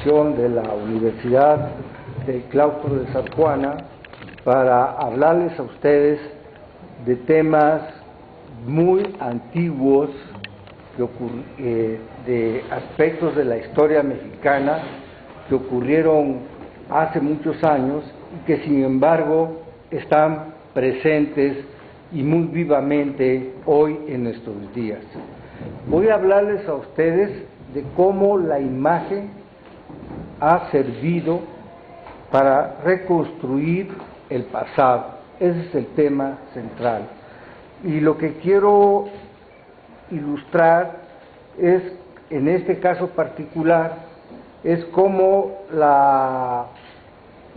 De la Universidad del Claustro de Sor Juana para hablarles a ustedes de temas muy antiguos, de aspectos de la historia mexicana que ocurrieron hace muchos años y que sin embargo están presentes y muy vivamente hoy en nuestros días. Voy a hablarles a ustedes de cómo la imagen ha servido para reconstruir el pasado. Ese es el tema central. Y lo que quiero ilustrar es, en este caso particular, es cómo la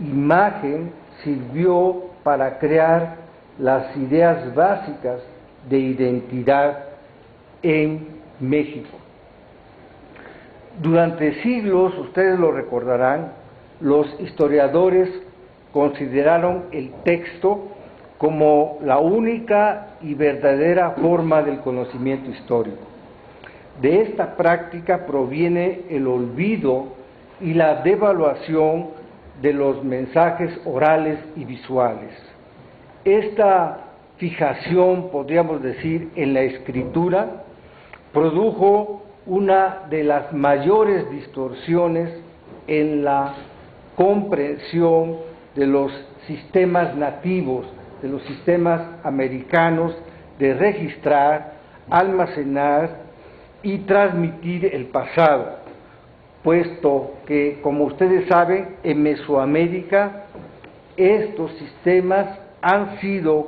imagen sirvió para crear las ideas básicas de identidad en México. Durante siglos, ustedes lo recordarán, los historiadores consideraron el texto como la única y verdadera forma del conocimiento histórico. De esta práctica proviene el olvido y la devaluación de los mensajes orales y visuales. Esta fijación, podríamos decir, en la escritura, produjo una de las mayores distorsiones en la comprensión de los sistemas nativos, de los sistemas americanos de registrar, almacenar y transmitir el pasado, puesto que, como ustedes saben, en Mesoamérica estos sistemas han sido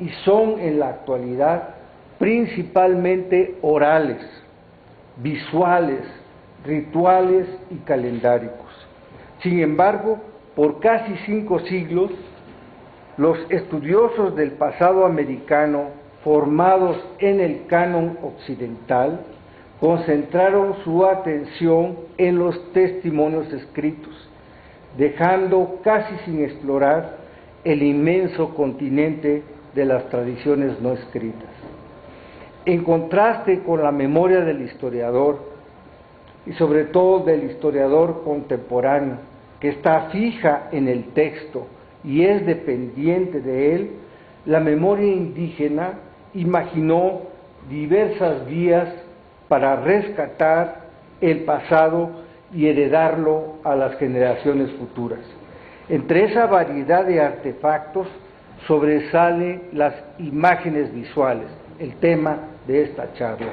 y son en la actualidad principalmente orales, visuales, rituales y calendáricos. Sin embargo, por casi 5 siglos, los estudiosos del pasado americano, formados en el canon occidental, concentraron su atención en los testimonios escritos, dejando casi sin explorar el inmenso continente de las tradiciones no escritas. En contraste con la memoria del historiador, y sobre todo del historiador contemporáneo, que está fija en el texto y es dependiente de él, la memoria indígena imaginó diversas vías para rescatar el pasado y heredarlo a las generaciones futuras. Entre esa variedad de artefactos sobresalen las imágenes visuales, el tema de esta charla.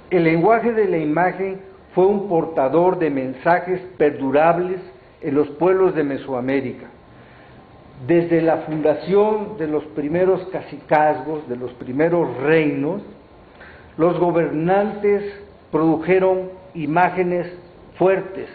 El lenguaje de la imagen fue un portador de mensajes perdurables en los pueblos de Mesoamérica. Desde la fundación de los primeros cacicazgos, de los primeros reinos, los gobernantes produjeron imágenes fuertes,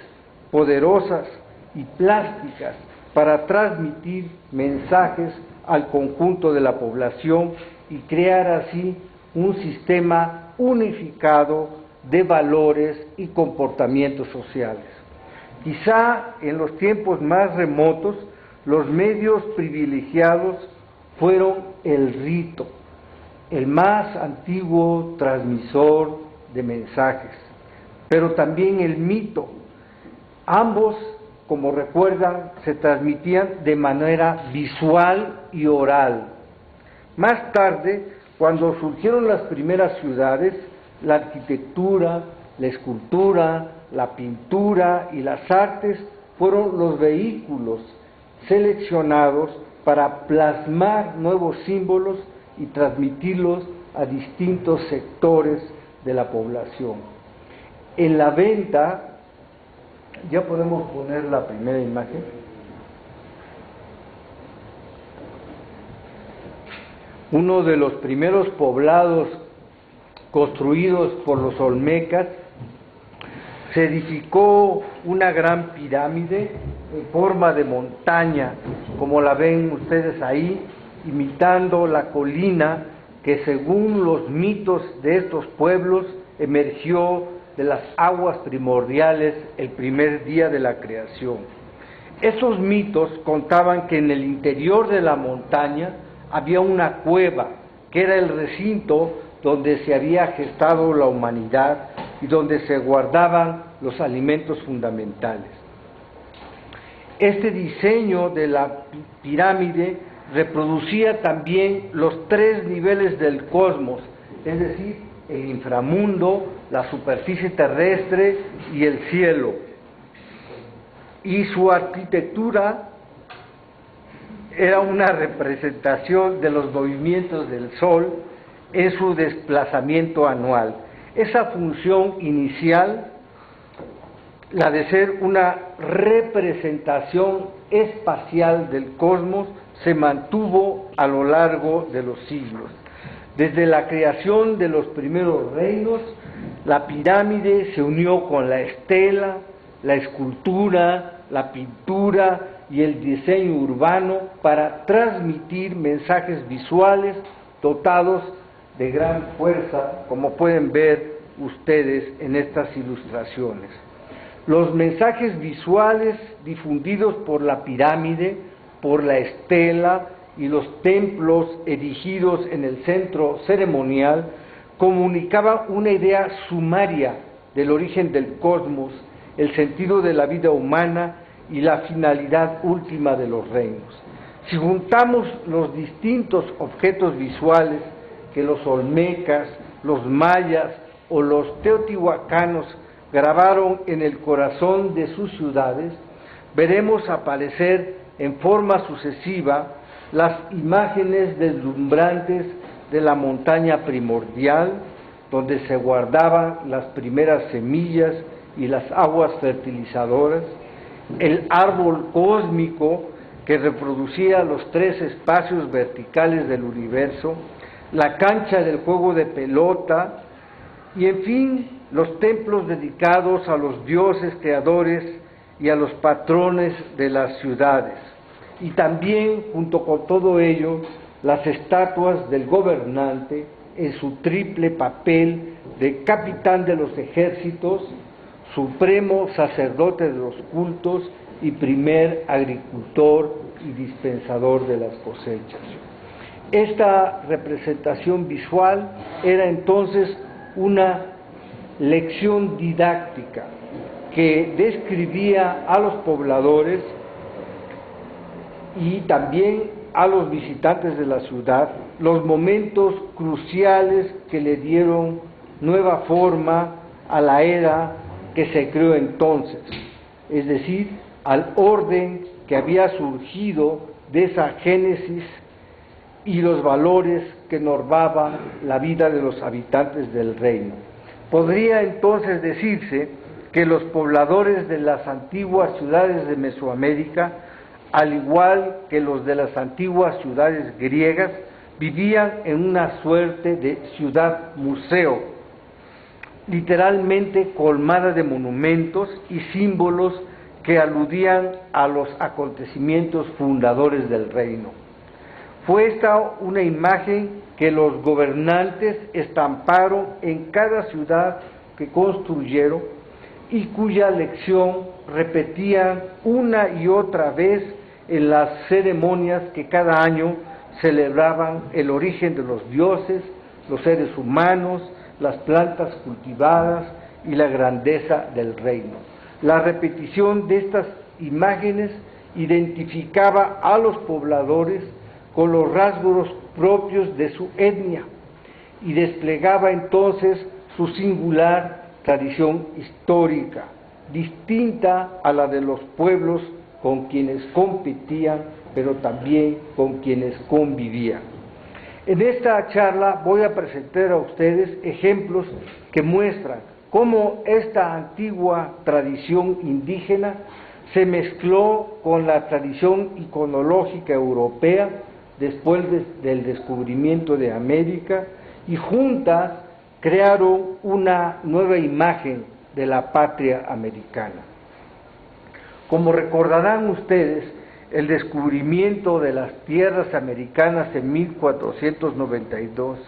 poderosas y plásticas para transmitir mensajes al conjunto de la población y crear así un sistema unificado de valores y comportamientos sociales. Quizá en los tiempos más remotos, los medios privilegiados fueron el rito, el más antiguo transmisor de mensajes, pero también el mito. Ambos, como recuerdan, se transmitían de manera visual y oral. Más tarde, cuando surgieron las primeras ciudades, la arquitectura, la escultura, la pintura y las artes fueron los vehículos seleccionados para plasmar nuevos símbolos y transmitirlos a distintos sectores de la población. En la venta, ya podemos poner la primera imagen. Uno de los primeros poblados construidos por los olmecas, se edificó una gran pirámide en forma de montaña, como la ven ustedes ahí, imitando la colina que, según los mitos de estos pueblos, emergió de las aguas primordiales el primer día de la creación. Esos mitos contaban que en el interior de la montaña había una cueva, que era el recinto donde se había gestado la humanidad y donde se guardaban los alimentos fundamentales. Este diseño de la pirámide reproducía también los tres niveles del cosmos, es decir, el inframundo, la superficie terrestre y el cielo. Y su arquitectura era una representación de los movimientos del Sol en su desplazamiento anual. Esa función inicial, la de ser una representación espacial del cosmos, se mantuvo a lo largo de los siglos. Desde la creación de los primeros reinos, la pirámide se unió con la estela, la escultura, la pintura y el diseño urbano para transmitir mensajes visuales dotados de gran fuerza, como pueden ver ustedes en estas ilustraciones. Los mensajes visuales difundidos por la pirámide, por la estela y los templos erigidos en el centro ceremonial comunicaban una idea sumaria del origen del cosmos, el sentido de la vida humana y la finalidad última de los reinos. Si juntamos los distintos objetos visuales que los olmecas, los mayas o los teotihuacanos grabaron en el corazón de sus ciudades, veremos aparecer en forma sucesiva las imágenes deslumbrantes de la montaña primordial, donde se guardaban las primeras semillas y las aguas fertilizadoras, el árbol cósmico que reproducía los tres espacios verticales del universo, la cancha del juego de pelota y, en fin, los templos dedicados a los dioses creadores y a los patrones de las ciudades. Y también, junto con todo ello, las estatuas del gobernante en su triple papel de capitán de los ejércitos, supremo sacerdote de los cultos y primer agricultor y dispensador de las cosechas. Esta representación visual era entonces una lección didáctica que describía a los pobladores y también a los visitantes de la ciudad los momentos cruciales que le dieron nueva forma a la era que se creó entonces, es decir, al orden que había surgido de esa génesis y los valores que normaban la vida de los habitantes del reino. Podría entonces decirse que los pobladores de las antiguas ciudades de Mesoamérica, al igual que los de las antiguas ciudades griegas, vivían en una suerte de ciudad-museo, literalmente colmada de monumentos y símbolos que aludían a los acontecimientos fundadores del reino. Fue esta una imagen que los gobernantes estamparon en cada ciudad que construyeron y cuya lección repetían una y otra vez en las ceremonias que cada año celebraban el origen de los dioses, los seres humanos, las plantas cultivadas y la grandeza del reino. La repetición de estas imágenes identificaba a los pobladores con los rasgos propios de su etnia y desplegaba entonces su singular tradición histórica, distinta a la de los pueblos con quienes competían, pero también con quienes convivían. En esta charla voy a presentar a ustedes ejemplos que muestran cómo esta antigua tradición indígena se mezcló con la tradición iconológica europea después del descubrimiento de América y juntas crearon una nueva imagen de la patria americana. Como recordarán ustedes, el descubrimiento de las tierras americanas en 1492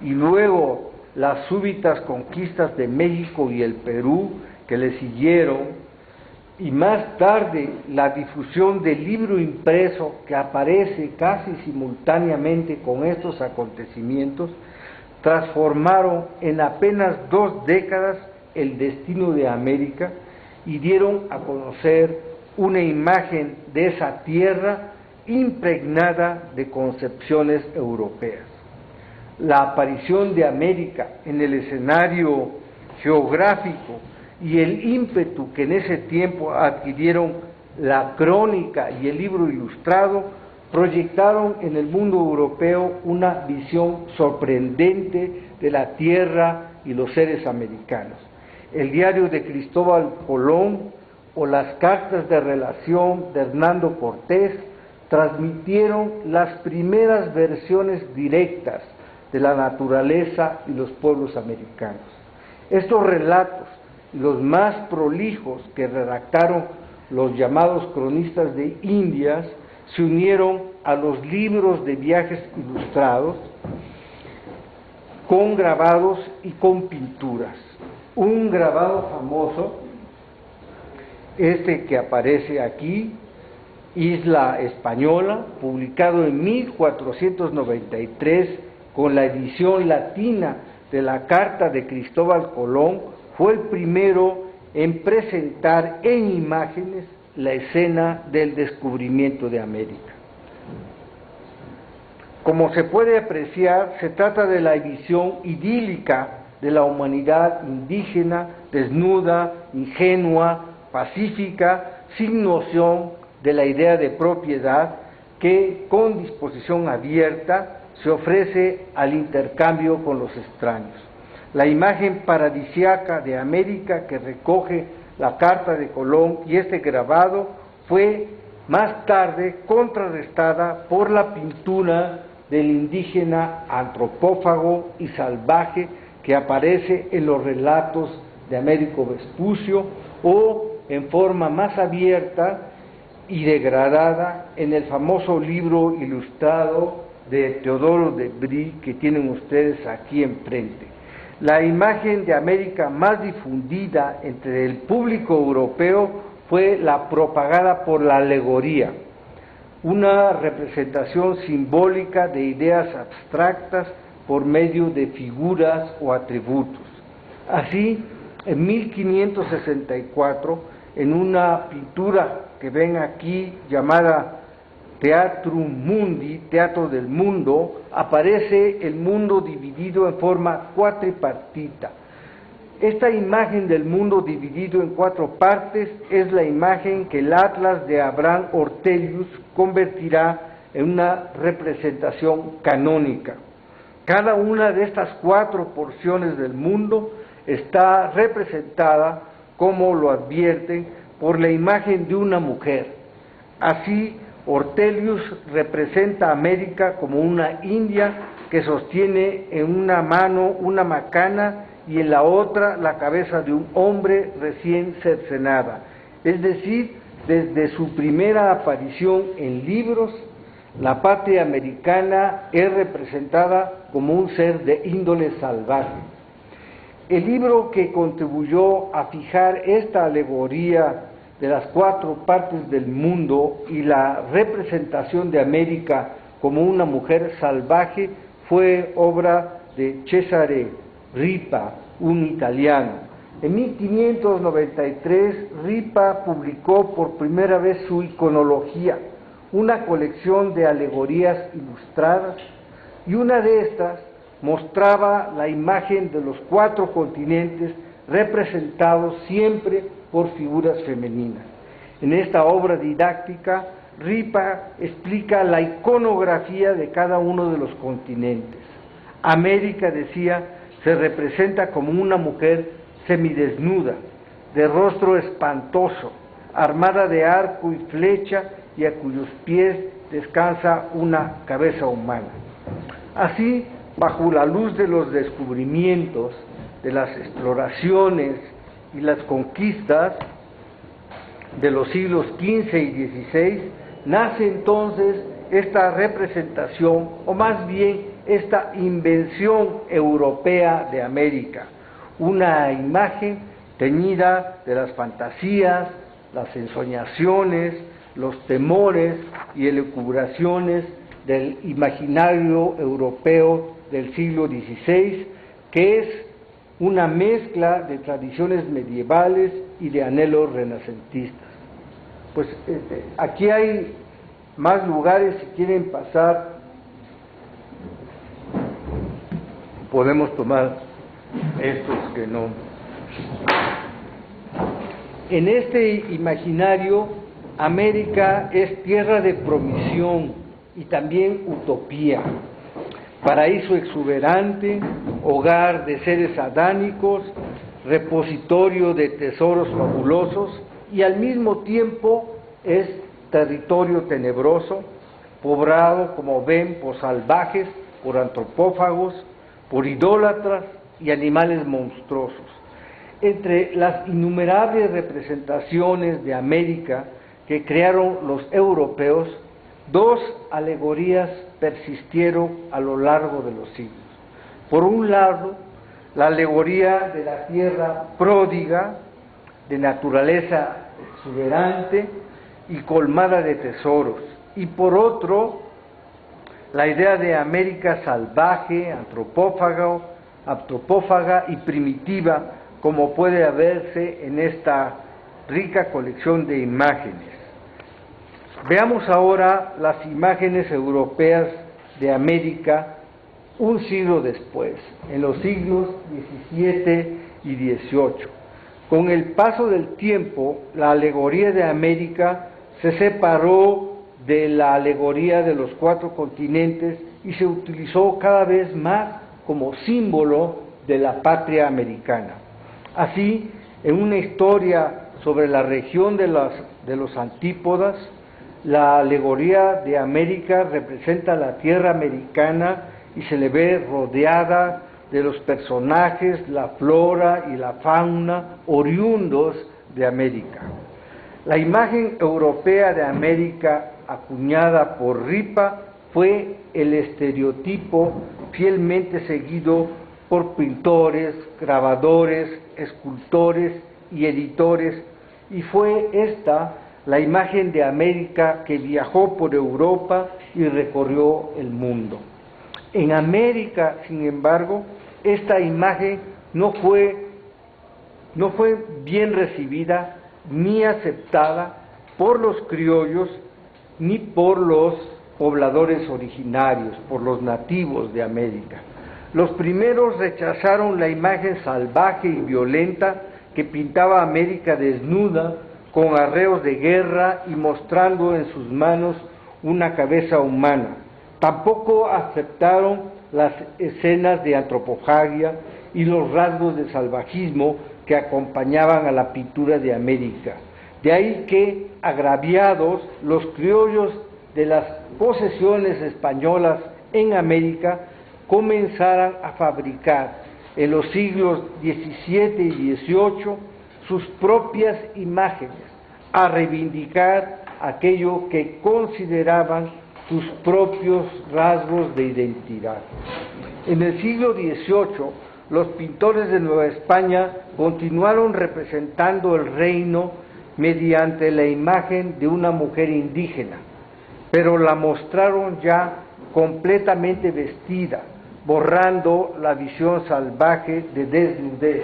y luego las súbitas conquistas de México y el Perú que le siguieron, y más tarde la difusión del libro impreso que aparece casi simultáneamente con estos acontecimientos, transformaron en apenas 2 décadas el destino de América y dieron a conocer una imagen de esa tierra impregnada de concepciones europeas. La aparición de América en el escenario geográfico y el ímpetu que en ese tiempo adquirieron la crónica y el libro ilustrado proyectaron en el mundo europeo una visión sorprendente de la tierra y los seres americanos. El diario de Cristóbal Colón o las cartas de relación de Hernando Cortés transmitieron las primeras versiones directas de la naturaleza y los pueblos americanos. Estos relatos, los más prolijos que redactaron los llamados cronistas de Indias, se unieron a los libros de viajes ilustrados con grabados y con pinturas. Un grabado famoso, este que aparece aquí, Isla Española, publicado en 1493 con la edición latina de la Carta de Cristóbal Colón, fue el primero en presentar en imágenes la escena del descubrimiento de América. Como se puede apreciar, se trata de la visión idílica de la humanidad indígena, desnuda, ingenua, pacífica, sin noción de la idea de propiedad, que con disposición abierta se ofrece al intercambio con los extraños. La imagen paradisiaca de América que recoge la Carta de Colón y este grabado fue más tarde contrarrestada por la pintura del indígena antropófago y salvaje que aparece en los relatos de Américo Vespucio o en forma más abierta y degradada en el famoso libro ilustrado de Teodoro de Bry que tienen ustedes aquí enfrente. La imagen de América más difundida entre el público europeo fue la propagada por la alegoría, una representación simbólica de ideas abstractas por medio de figuras o atributos. Así, en 1564, en una pintura que ven aquí llamada Theatrum Mundi, Teatro del Mundo, aparece el mundo dividido en forma cuatripartita. Esta imagen del mundo dividido en cuatro partes es la imagen que el Atlas de Abraham Ortelius convertirá en una representación canónica. Cada una de estas cuatro porciones del mundo está representada, como lo advierten, por la imagen de una mujer. Así, Ortelius representa a América como una india que sostiene en una mano una macana y en la otra la cabeza de un hombre recién cercenada. Es decir, desde su primera aparición en libros, la patria americana es representada como un ser de índole salvaje. El libro que contribuyó a fijar esta alegoría de las cuatro partes del mundo y la representación de América como una mujer salvaje fue obra de Cesare Ripa, un italiano. En 1593, Ripa publicó por primera vez su Iconología, una colección de alegorías ilustradas, y una de estas mostraba la imagen de los cuatro continentes representados siempre por figuras femeninas. En esta obra didáctica, Ripa explica la iconografía de cada uno de los continentes. América, decía, se representa como una mujer semidesnuda, de rostro espantoso, armada de arco y flecha y a cuyos pies descansa una cabeza humana. Así, bajo la luz de los descubrimientos, de las exploraciones y las conquistas de los siglos XV y XVI, nace entonces esta representación, o más bien esta invención europea de América, una imagen teñida de las fantasías, las ensoñaciones, los temores y elucubraciones del imaginario europeo del siglo XVI, que es una mezcla de tradiciones medievales y de anhelos renacentistas. Pues aquí hay más lugares, si quieren pasar, podemos tomar estos que no. En este imaginario, América es tierra de promisión y también utopía, paraíso exuberante, hogar de seres adánicos, repositorio de tesoros fabulosos, y al mismo tiempo es territorio tenebroso, poblado, como ven, por salvajes, por antropófagos, por idólatras y animales monstruosos. Entre las innumerables representaciones de América que crearon los europeos, dos alegorías persistieron a lo largo de los siglos. Por un lado, la alegoría de la tierra pródiga, de naturaleza exuberante y colmada de tesoros, y por otro, la idea de América salvaje, antropófaga y primitiva, como puede verse en esta rica colección de imágenes. Veamos ahora las imágenes europeas de América un siglo después, en los siglos XVII y XVIII. Con el paso del tiempo, la alegoría de América se separó de la alegoría de los cuatro continentes y se utilizó cada vez más como símbolo de la patria americana. Así, en una historia sobre la región de los antípodas, la alegoría de América representa la tierra americana y se le ve rodeada de los personajes, la flora y la fauna oriundos de América. La imagen europea de América, acuñada por Ripa, fue el estereotipo fielmente seguido por pintores, grabadores, escultores y editores, y fue esta la imagen de América que viajó por Europa y recorrió el mundo. En América, sin embargo, esta imagen no fue bien recibida ni aceptada por los criollos ni por los pobladores originarios, por los nativos de América. Los primeros rechazaron la imagen salvaje y violenta que pintaba América desnuda, con arreos de guerra y mostrando en sus manos una cabeza humana. Tampoco aceptaron las escenas de antropofagia y los rasgos de salvajismo que acompañaban a la pintura de América. De ahí que, agraviados, los criollos de las posesiones españolas en América comenzaran a fabricar en los siglos XVII y XVIII sus propias imágenes, a reivindicar aquello que consideraban sus propios rasgos de identidad. En el siglo XVIII, los pintores de Nueva España continuaron representando el reino mediante la imagen de una mujer indígena, pero la mostraron ya completamente vestida, borrando la visión salvaje de desnudez,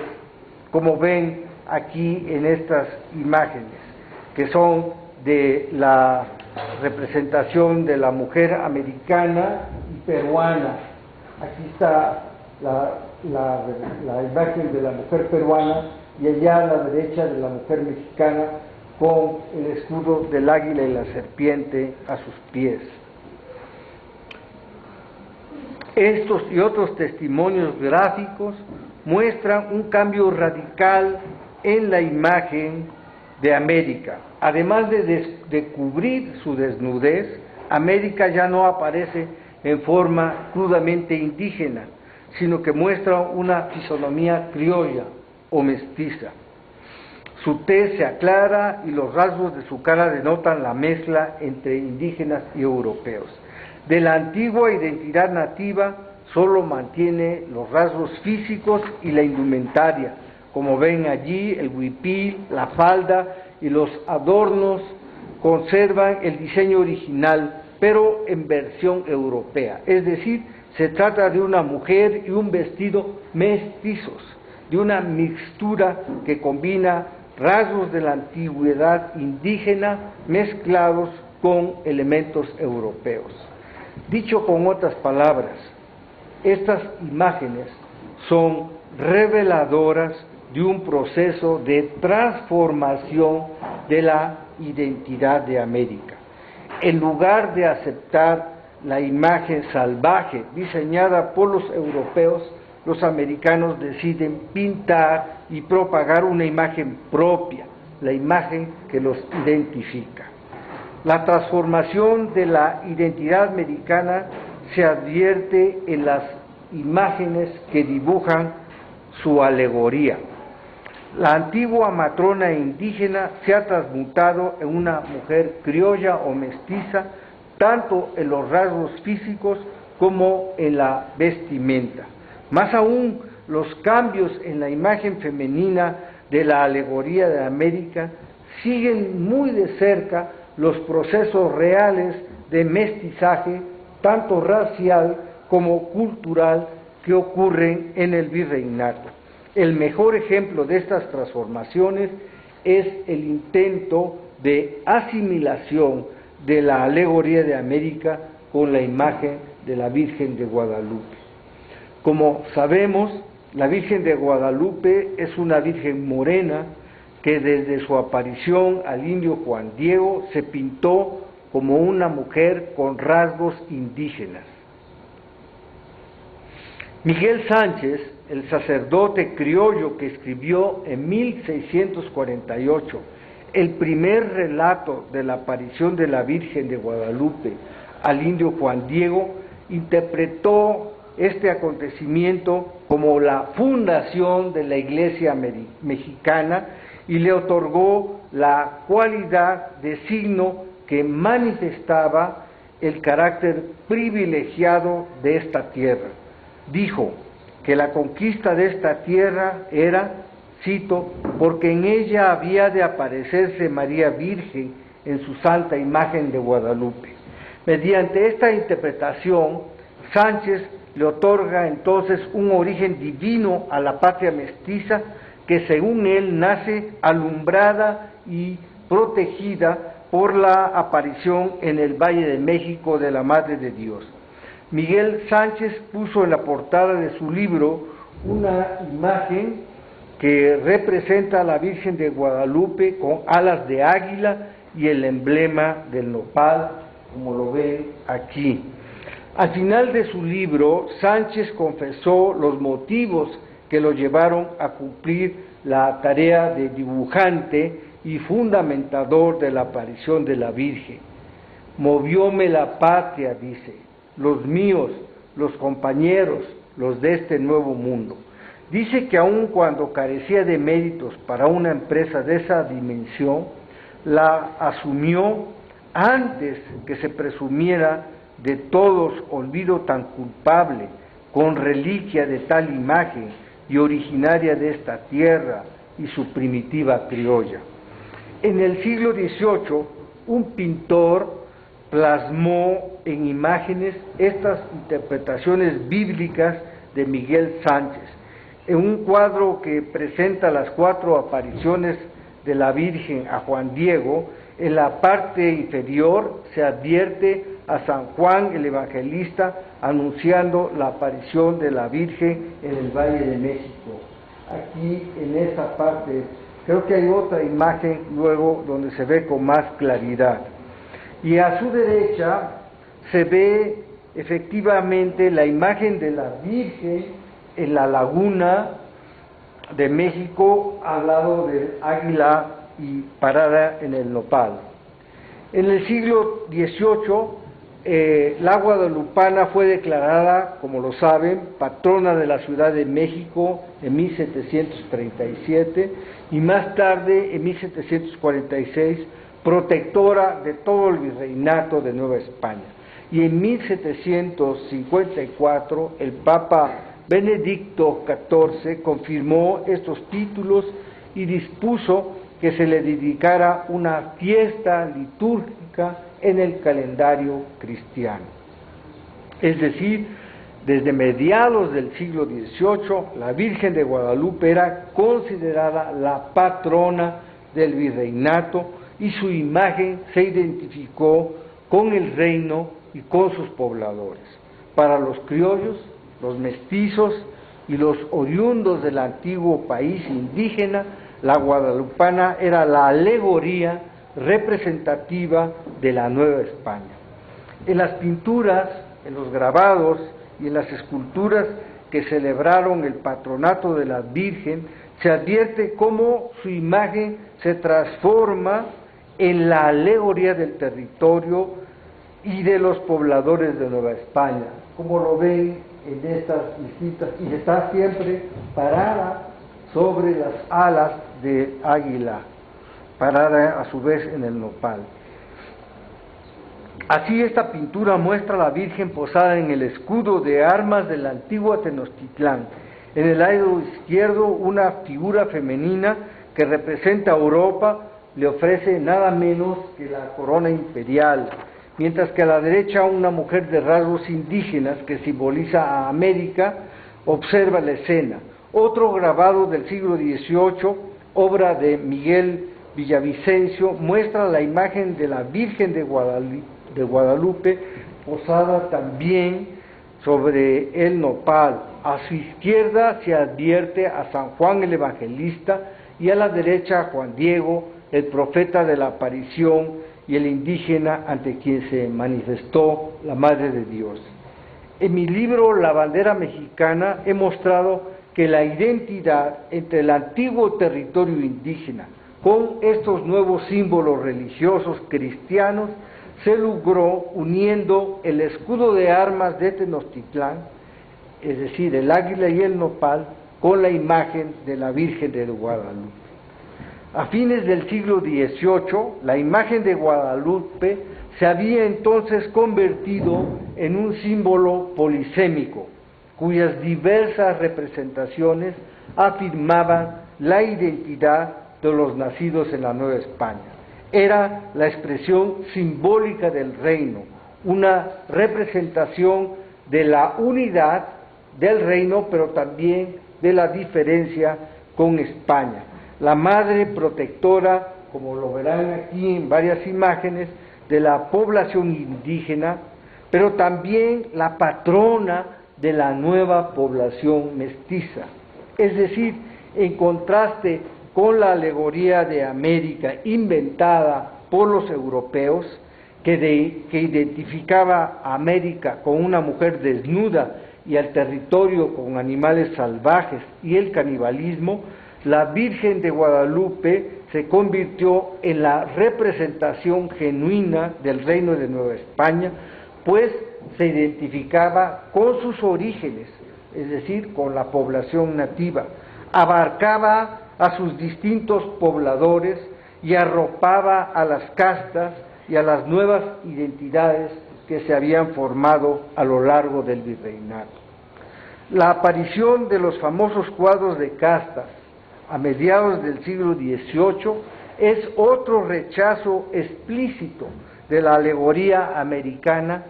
como ven aquí en estas imágenes, que son de la representación de la mujer americana y peruana. Aquí está la imagen de la mujer peruana y allá a la derecha de la mujer mexicana con el escudo del águila y la serpiente a sus pies. Estos y otros testimonios gráficos muestran un cambio radical en la imagen de América. Además de cubrir su desnudez, América ya no aparece en forma crudamente indígena, sino que muestra una fisonomía criolla o mestiza. Su tez se aclara y los rasgos de su cara denotan la mezcla entre indígenas y europeos. De la antigua identidad nativa solo mantiene los rasgos físicos y la indumentaria, como ven allí el huipil, la falda y los adornos conservan el diseño original, pero en versión europea, es decir, se trata de una mujer y un vestido mestizos, de una mixtura que combina rasgos de la antigüedad indígena mezclados con elementos europeos. Dicho con otras palabras, estas imágenes son reveladoras de un proceso de transformación de la identidad de América. En lugar de aceptar la imagen salvaje diseñada por los europeos, los americanos deciden pintar y propagar una imagen propia, la imagen que los identifica. La transformación de la identidad americana se advierte en las imágenes que dibujan su alegoría. La antigua matrona indígena se ha transmutado en una mujer criolla o mestiza, tanto en los rasgos físicos como en la vestimenta. Más aún, los cambios en la imagen femenina de la alegoría de América siguen muy de cerca los procesos reales de mestizaje, tanto racial como cultural, que ocurren en el virreinato. El mejor ejemplo de estas transformaciones es el intento de asimilación de la alegoría de América con la imagen de la Virgen de Guadalupe. Como sabemos, la Virgen de Guadalupe es una Virgen morena que desde su aparición al indio Juan Diego se pintó como una mujer con rasgos indígenas. Miguel Sánchez, el sacerdote criollo que escribió en 1648 el primer relato de la aparición de la Virgen de Guadalupe al indio Juan Diego, interpretó este acontecimiento como la fundación de la Iglesia mexicana y le otorgó la cualidad de signo que manifestaba el carácter privilegiado de esta tierra. Dijo que la conquista de esta tierra era, cito, porque en ella había de aparecerse María Virgen en su santa imagen de Guadalupe. Mediante esta interpretación, Sánchez le otorga entonces un origen divino a la patria mestiza que según él nace alumbrada y protegida por la aparición en el Valle de México de la Madre de Dios. Miguel Sánchez puso en la portada de su libro una imagen que representa a la Virgen de Guadalupe con alas de águila y el emblema del nopal, como lo ven aquí. Al final de su libro, Sánchez confesó los motivos que lo llevaron a cumplir la tarea de dibujante y fundamentador de la aparición de la Virgen. Movióme la patria, dice, los míos, los compañeros, los de este nuevo mundo. Dice que aun cuando carecía de méritos para una empresa de esa dimensión, la asumió antes que se presumiera de todos olvido tan culpable, con reliquia de tal imagen y originaria de esta tierra y su primitiva criolla. En el siglo XVIII, un pintor plasmó en imágenes estas interpretaciones bíblicas de Miguel Sánchez, en un cuadro que presenta las 4 apariciones de la Virgen a Juan Diego. En la parte inferior se advierte a San Juan el Evangelista anunciando la aparición de la Virgen en el Valle de México. Aquí en esta parte, creo que hay otra imagen luego donde se ve con más claridad. Y a su derecha se ve efectivamente la imagen de la Virgen en la laguna de México al lado del águila y parada en el nopal. En el siglo XVIII, la guadalupana fue declarada, como lo saben, patrona de la Ciudad de México en 1737 y más tarde, en 1746, protectora de todo el virreinato de Nueva España. Y en 1754, el Papa Benedicto XIV confirmó estos títulos y dispuso que se le dedicara una fiesta litúrgica en el calendario cristiano. Es decir, Desde mediados del siglo XVIII, la Virgen de Guadalupe era considerada la patrona del virreinato y su imagen se identificó con el reino y con sus pobladores. Para los criollos, los mestizos y los oriundos del antiguo país indígena, la guadalupana era la alegoría representativa de la Nueva España. En las pinturas, en los grabados y en las esculturas que celebraron el patronato de la Virgen, se advierte cómo su imagen se transforma en la alegoría del territorio y de los pobladores de Nueva España, como lo ven en estas distintas, y está siempre parada sobre las alas de águila, parada a su vez en el nopal. Así esta pintura muestra a la Virgen posada en el escudo de armas de la antigua Tenochtitlán. En el lado izquierdo una figura femenina que representa a Europa le ofrece nada menos que la corona imperial, mientras que a la derecha una mujer de rasgos indígenas que simboliza a América observa la escena. Otro grabado del siglo XVIII, obra de Miguel Villavicencio, muestra la imagen de la Virgen de Guadalupe posada también sobre el nopal. A su izquierda se advierte a San Juan el Evangelista y a la derecha a Juan Diego, el profeta de la aparición y el indígena ante quien se manifestó la Madre de Dios. En mi libro La bandera mexicana he mostrado que la identidad entre el antiguo territorio indígena con estos nuevos símbolos religiosos cristianos se logró uniendo el escudo de armas de Tenochtitlán, es decir, el águila y el nopal, con la imagen de la Virgen de Guadalupe. A fines del siglo XVIII, la imagen de Guadalupe se había entonces convertido en un símbolo polisémico, cuyas diversas representaciones afirmaban la identidad de los nacidos en la Nueva España. Era la expresión simbólica del reino, una representación de la unidad del reino, pero también de la diferencia con España. La madre protectora, como lo verán aquí en varias imágenes, de la población indígena, pero también la patrona de la nueva población mestiza. Es decir, en contraste con la alegoría de América inventada por los europeos, que identificaba a América con una mujer desnuda y al territorio con animales salvajes y el canibalismo, la Virgen de Guadalupe se convirtió en la representación genuina del reino de Nueva España, pues se identificaba con sus orígenes, es decir, con la población nativa, abarcaba a sus distintos pobladores y arropaba a las castas y a las nuevas identidades que se habían formado a lo largo del virreinato. La aparición de los famosos cuadros de castas a mediados del siglo XVIII es otro rechazo explícito de la alegoría americana,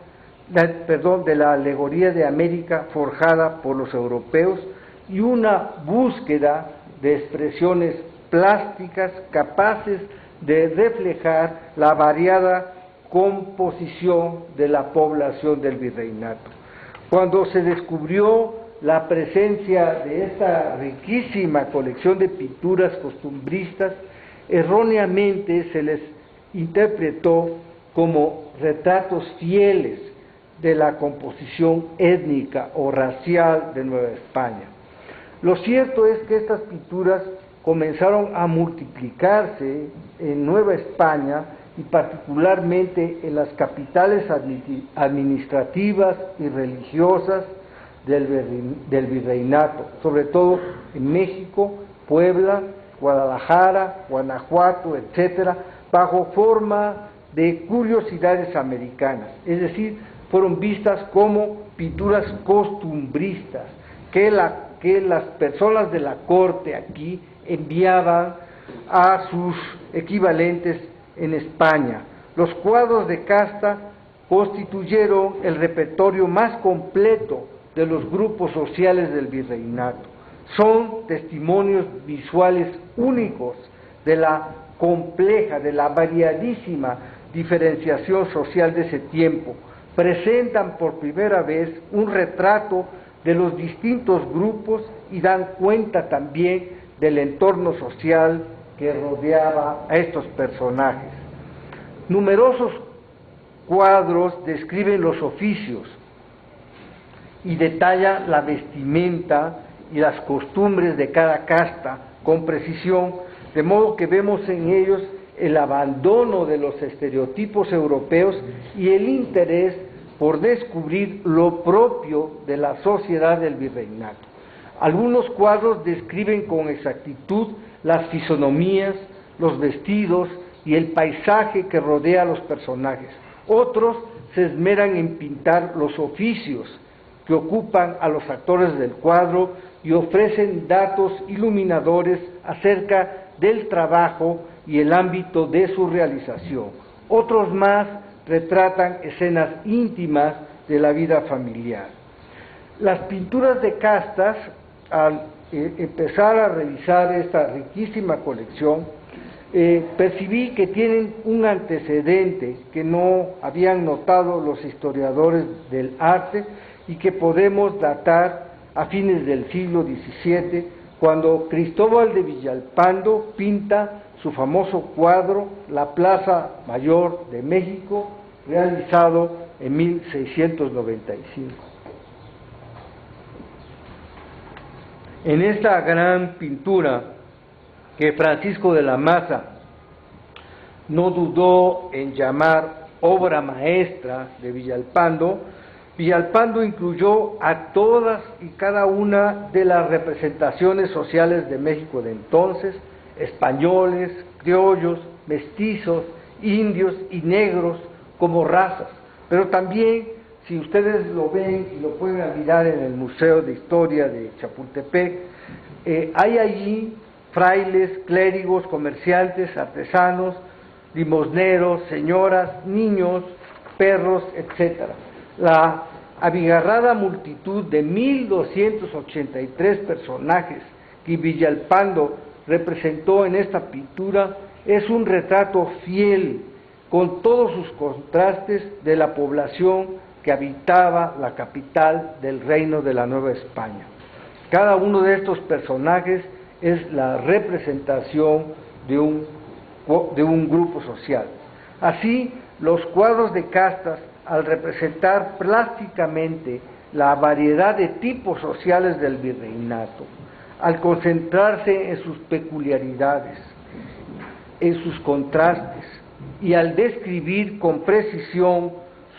de la alegoría de América forjada por los europeos y una búsqueda de expresiones plásticas capaces de reflejar la variada composición de la población del virreinato. Cuando se descubrió la presencia de esta riquísima colección de pinturas costumbristas, erróneamente se les interpretó como retratos fieles de la composición étnica o racial de Nueva España. Lo cierto es que estas pinturas comenzaron a multiplicarse en Nueva España y particularmente en las capitales administrativas y religiosas del virreinato, sobre todo en México, Puebla, Guadalajara, Guanajuato, etcétera, bajo forma de curiosidades americanas, es decir, fueron vistas como pinturas costumbristas que las personas de la corte aquí enviaban a sus equivalentes en España. Los cuadros de casta constituyeron el repertorio más completo de los grupos sociales del virreinato. Son testimonios visuales únicos de la compleja, de la variadísima diferenciación social de ese tiempo. Presentan por primera vez un retrato de los distintos grupos y dan cuenta también del entorno social que rodeaba a estos personajes. Numerosos cuadros describen los oficios y detallan la vestimenta y las costumbres de cada casta con precisión, de modo que vemos en ellos el abandono de los estereotipos europeos y el interés por descubrir lo propio de la sociedad del virreinato. Algunos cuadros describen con exactitud las fisonomías, los vestidos y el paisaje que rodea a los personajes. Otros se esmeran en pintar los oficios que ocupan a los actores del cuadro y ofrecen datos iluminadores acerca del trabajo y el ámbito de su realización. Otros más retratan escenas íntimas de la vida familiar. Las pinturas de castas, al empezar a revisar esta riquísima colección, percibí que tienen un antecedente que no habían notado los historiadores del arte y que podemos datar a fines del siglo XVII, cuando Cristóbal de Villalpando pinta su famoso cuadro La Plaza Mayor de México, realizado en 1695. En esta gran pintura que Francisco de la Maza no dudó en llamar obra maestra de Villalpando, Villalpando incluyó a todas y cada una de las representaciones sociales de México de entonces, españoles, criollos, mestizos, indios y negros como razas, pero también, si ustedes lo ven y lo pueden mirar en el Museo de Historia de Chapultepec, hay allí frailes, clérigos, comerciantes, artesanos, limosneros, señoras, niños, perros, etc. La abigarrada multitud de 1,283 personajes que Villalpando representó en esta pintura es un retrato fiel, con todos sus contrastes, de la población que habitaba la capital del Reino de la Nueva España. Cada uno de estos personajes es la representación de un grupo social. Así, los cuadros de castas, al representar plásticamente la variedad de tipos sociales del virreinato, al concentrarse en sus peculiaridades, en sus contrastes, y al describir con precisión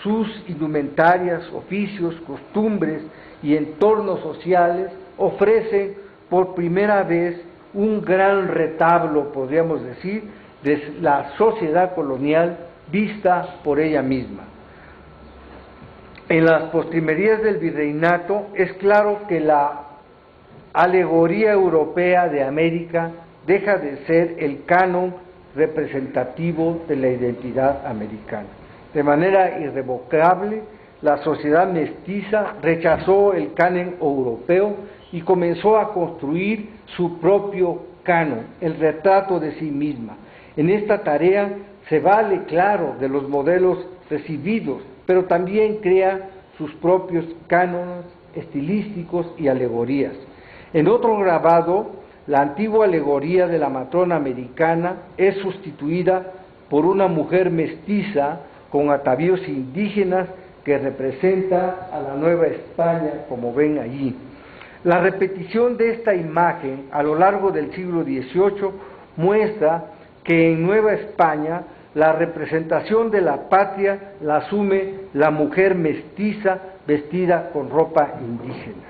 sus indumentarias, oficios, costumbres y entornos sociales, ofrecen por primera vez un gran retablo, podríamos decir, de la sociedad colonial vista por ella misma. En las postrimerías del virreinato es claro que la alegoría europea de América deja de ser el canon representativo de la identidad americana. De manera irrevocable, la sociedad mestiza rechazó el canon europeo y comenzó a construir su propio canon, el retrato de sí misma. En esta tarea se vale, claro, de los modelos recibidos, pero también crea sus propios cánones estilísticos y alegorías. En otro grabado, la antigua alegoría de la matrona americana es sustituida por una mujer mestiza con atavíos indígenas que representa a la Nueva España, como ven allí. La repetición de esta imagen a lo largo del siglo XVIII muestra que en Nueva España la representación de la patria la asume la mujer mestiza vestida con ropa indígena.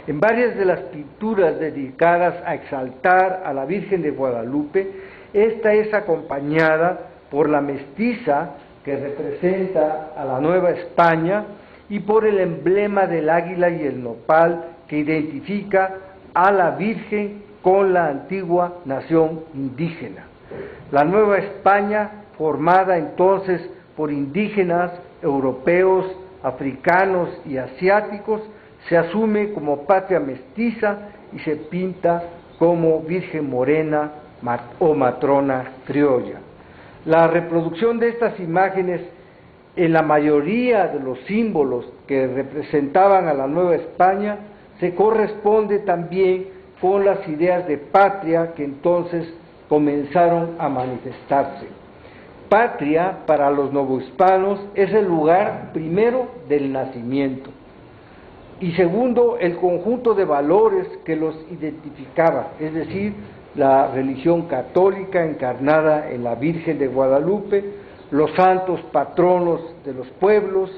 En varias de las pinturas dedicadas a exaltar a la Virgen de Guadalupe, esta es acompañada por la mestiza que representa a la Nueva España y por el emblema del águila y el nopal que identifica a la Virgen con la antigua nación indígena. La Nueva España, formada entonces por indígenas, europeos, africanos y asiáticos, se asume como patria mestiza y se pinta como virgen morena o matrona criolla. La reproducción de estas imágenes en la mayoría de los símbolos que representaban a la Nueva España se corresponde también con las ideas de patria que entonces comenzaron a manifestarse. Patria, para los novohispanos, es el lugar primero del nacimiento y segundo, el conjunto de valores que los identificaba, es decir, la religión católica encarnada en la Virgen de Guadalupe, los santos patronos de los pueblos,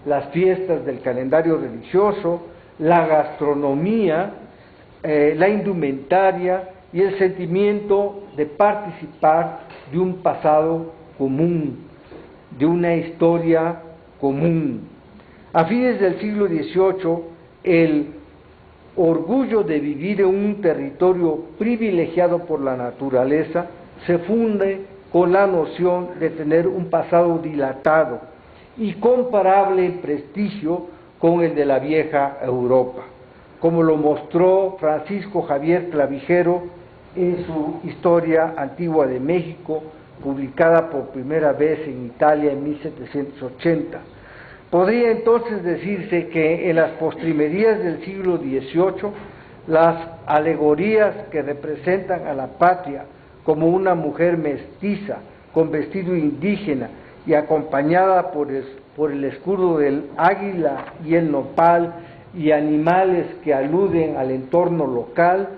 las fiestas del calendario religioso, la gastronomía, la indumentaria y el sentimiento de participar de un pasado común, de una historia común. A fines del siglo XVIII, el orgullo de vivir en un territorio privilegiado por la naturaleza se funde con la noción de tener un pasado dilatado y comparable en prestigio con el de la vieja Europa, como lo mostró Francisco Javier Clavijero en su Historia Antigua de México, publicada por primera vez en Italia en 1780. Podría entonces decirse que en las postrimerías del siglo XVIII, las alegorías que representan a la patria como una mujer mestiza, con vestido indígena y acompañada por el escudo del águila y el nopal y animales que aluden al entorno local,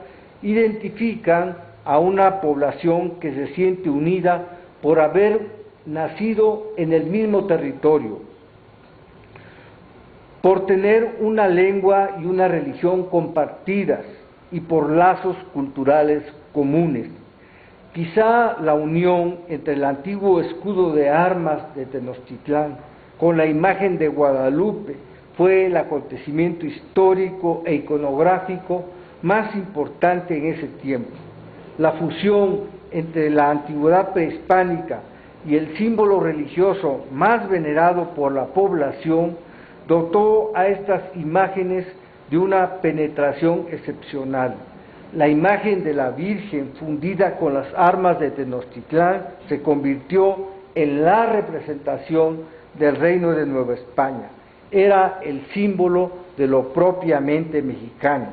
identifican a una población que se siente unida por haber nacido en el mismo territorio, por tener una lengua y una religión compartidas y por lazos culturales comunes. Quizá la unión entre el antiguo escudo de armas de Tenochtitlán con la imagen de Guadalupe fue el acontecimiento histórico e iconográfico más importante en ese tiempo. La fusión entre la antigüedad prehispánica y el símbolo religioso más venerado por la población dotó a estas imágenes de una penetración excepcional. La imagen de la Virgen fundida con las armas de Tenochtitlán se convirtió en la representación del reino de Nueva España. Era el símbolo de lo propiamente mexicano.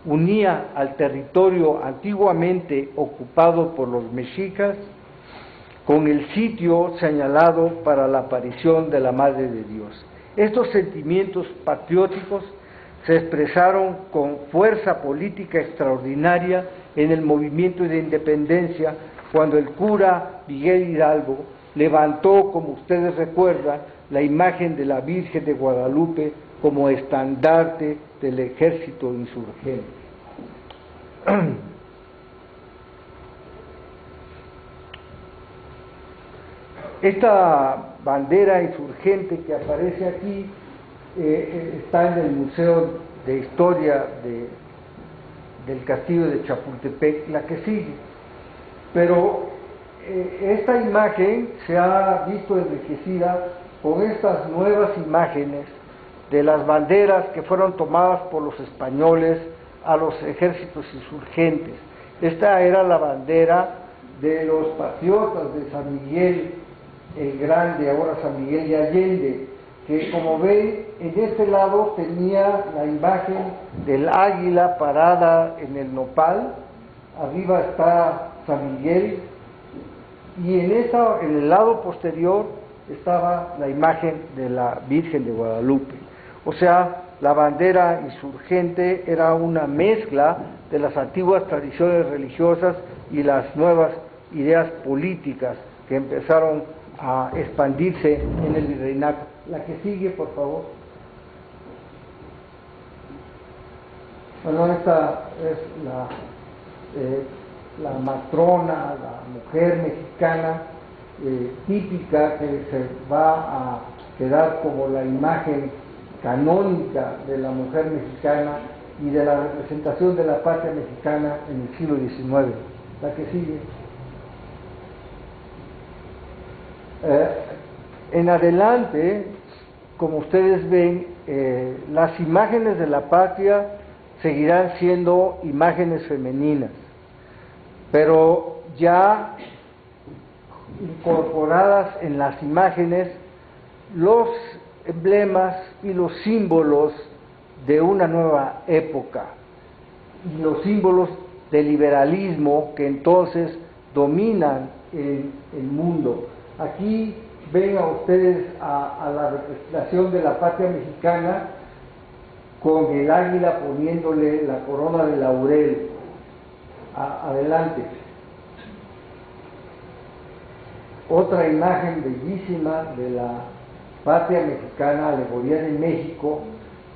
Unía al territorio antiguamente ocupado por los mexicas con el sitio señalado para la aparición de la Madre de Dios. Estos sentimientos patrióticos se expresaron con fuerza política extraordinaria en el movimiento de independencia, cuando el cura Miguel Hidalgo levantó, como ustedes recuerdan, la imagen de la Virgen de Guadalupe como estandarte del ejército insurgente. Esta bandera insurgente que aparece aquí está en el Museo de Historia del Castillo de Chapultepec, la que sigue. Pero esta imagen se ha visto enriquecida con estas nuevas imágenes de las banderas que fueron tomadas por los españoles a los ejércitos insurgentes. Esta era la bandera de los patriotas de San Miguel el Grande, ahora San Miguel de Allende, que como ven, en este lado tenía la imagen del águila parada en el nopal, arriba está San Miguel, y en el lado posterior estaba la imagen de la Virgen de Guadalupe. O sea, la bandera insurgente era una mezcla de las antiguas tradiciones religiosas y las nuevas ideas políticas que empezaron a expandirse en el virreinato. La que sigue, por favor. Bueno, esta es la matrona, la mujer mexicana típica, que se va a quedar como la imagen canónica de la mujer mexicana y de la representación de la patria mexicana en el siglo XIX. La que sigue. En adelante como ustedes ven, las imágenes de la patria seguirán siendo imágenes femeninas, pero ya incorporadas en las imágenes los emblemas y los símbolos de una nueva época y los símbolos del liberalismo que entonces dominan el mundo. Aquí ven a ustedes a la representación de la patria mexicana con el águila poniéndole la corona de laurel. Adelante. Otra imagen bellísima de la patria mexicana, alegoría de México,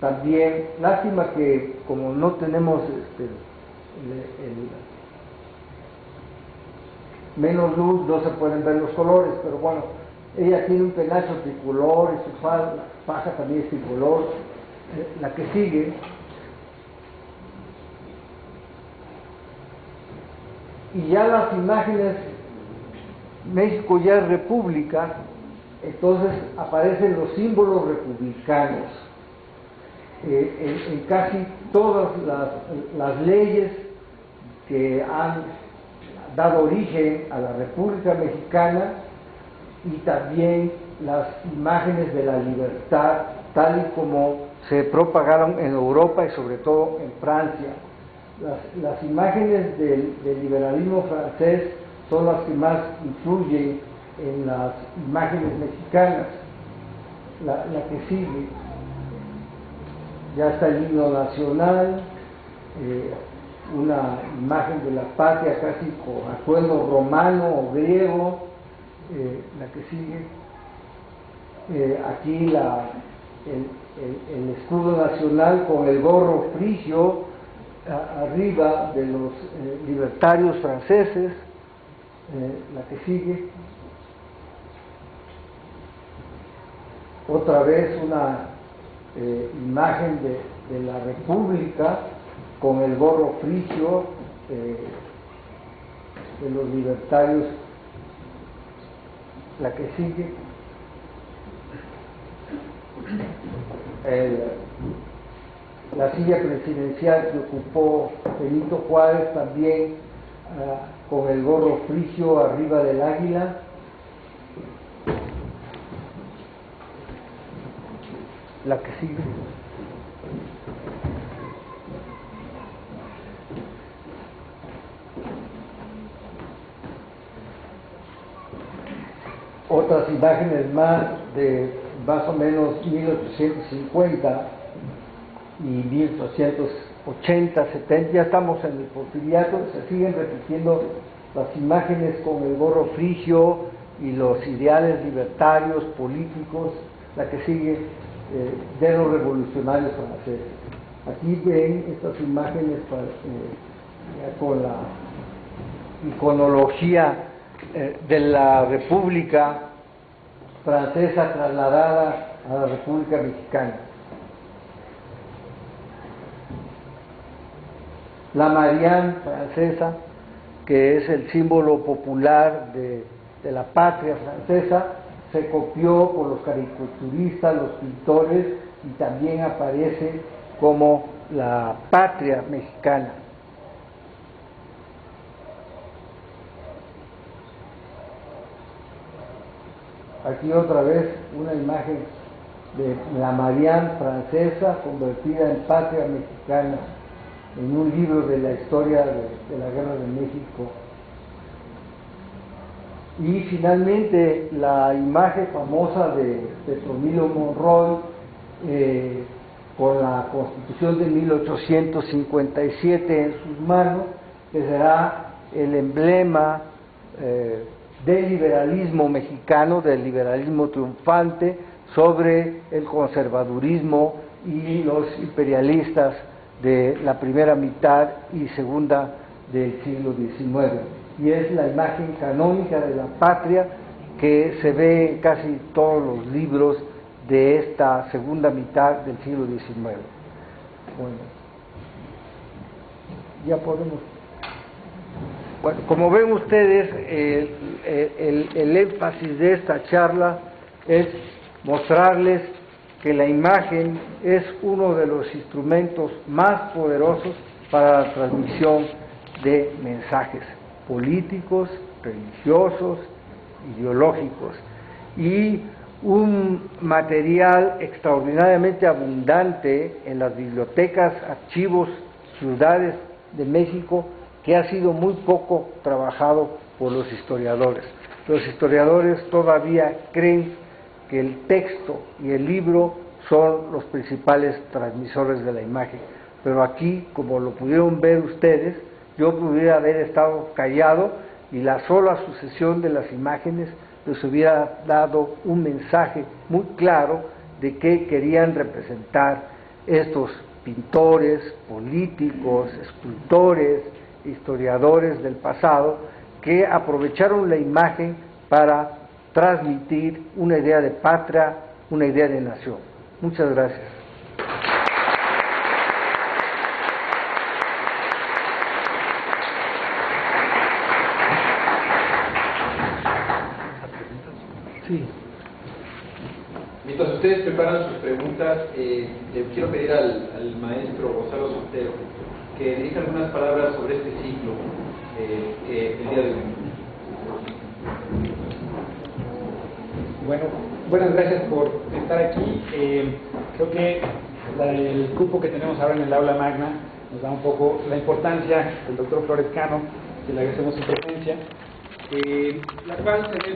también, lástima que como no tenemos menos luz no se pueden ver los colores, pero bueno, ella tiene un penacho tricolor y su faja también es tricolor. La que sigue, y ya las imágenes, México ya es república, entonces aparecen los símbolos republicanos. En casi todas las leyes que han dado origen a la República Mexicana, y también las imágenes de la libertad tal y como se propagaron en Europa y sobre todo en Francia. Las imágenes del liberalismo francés son las que más influyen en las imágenes mexicanas. La que sigue, ya está el himno nacional, una imagen de la patria casi con atuendo romano o griego. La que sigue, aquí el escudo nacional con el gorro frigio arriba de los libertarios franceses. La que sigue, otra vez una imagen de la República con el gorro frigio de los libertarios. La que sigue, la silla presidencial que ocupó Benito Juárez también con el gorro frigio arriba del águila. La que sigue, otras imágenes más o menos 1850 y 1880, 70, ya estamos en el porfiriato, se siguen repitiendo las imágenes con el gorro frigio y los ideales libertarios, políticos. La que sigue, de los revolucionarios franceses. Aquí ven estas imágenes con la iconología de la República Francesa trasladada a la República Mexicana. La Marianne francesa, que es el símbolo popular de la patria francesa, se copió por los caricaturistas, los pintores, y también aparece como la patria mexicana. Aquí otra vez una imagen de la Marianne francesa convertida en patria mexicana en un libro de la historia de la Guerra de México. Y finalmente la imagen famosa de Tomilo Monroy con la Constitución de 1857 en sus manos, que será el emblema del liberalismo mexicano, del liberalismo triunfante sobre el conservadurismo y los imperialistas de la primera mitad y segunda del siglo XIX. Y es la imagen canónica de la patria que se ve en casi todos los libros de esta segunda mitad del siglo XIX. Bueno, ya podemos. Bueno, como ven ustedes, el énfasis de esta charla es mostrarles que la imagen es uno de los instrumentos más poderosos para la transmisión de mensajes políticos, religiosos, ideológicos, y un material extraordinariamente abundante en las bibliotecas, archivos, ciudades de México, que ha sido muy poco trabajado por los historiadores. Los historiadores todavía creen que el texto y el libro son los principales transmisores de la imagen, pero aquí, como lo pudieron ver ustedes, yo pudiera haber estado callado y la sola sucesión de las imágenes les hubiera dado un mensaje muy claro de qué querían representar estos pintores, políticos, escultores, historiadores del pasado, que aprovecharon la imagen para transmitir una idea de patria, una idea de nación. Muchas gracias. Sí. Mientras ustedes preparan sus preguntas, le quiero pedir al maestro Gonzalo Sotero que dirija algunas palabras sobre este ciclo el día de hoy. Bueno, buenas gracias por estar aquí. Creo que el grupo que tenemos ahora en el aula magna nos da un poco la importancia del doctor Flores Cano, que le agradecemos su presencia, la cual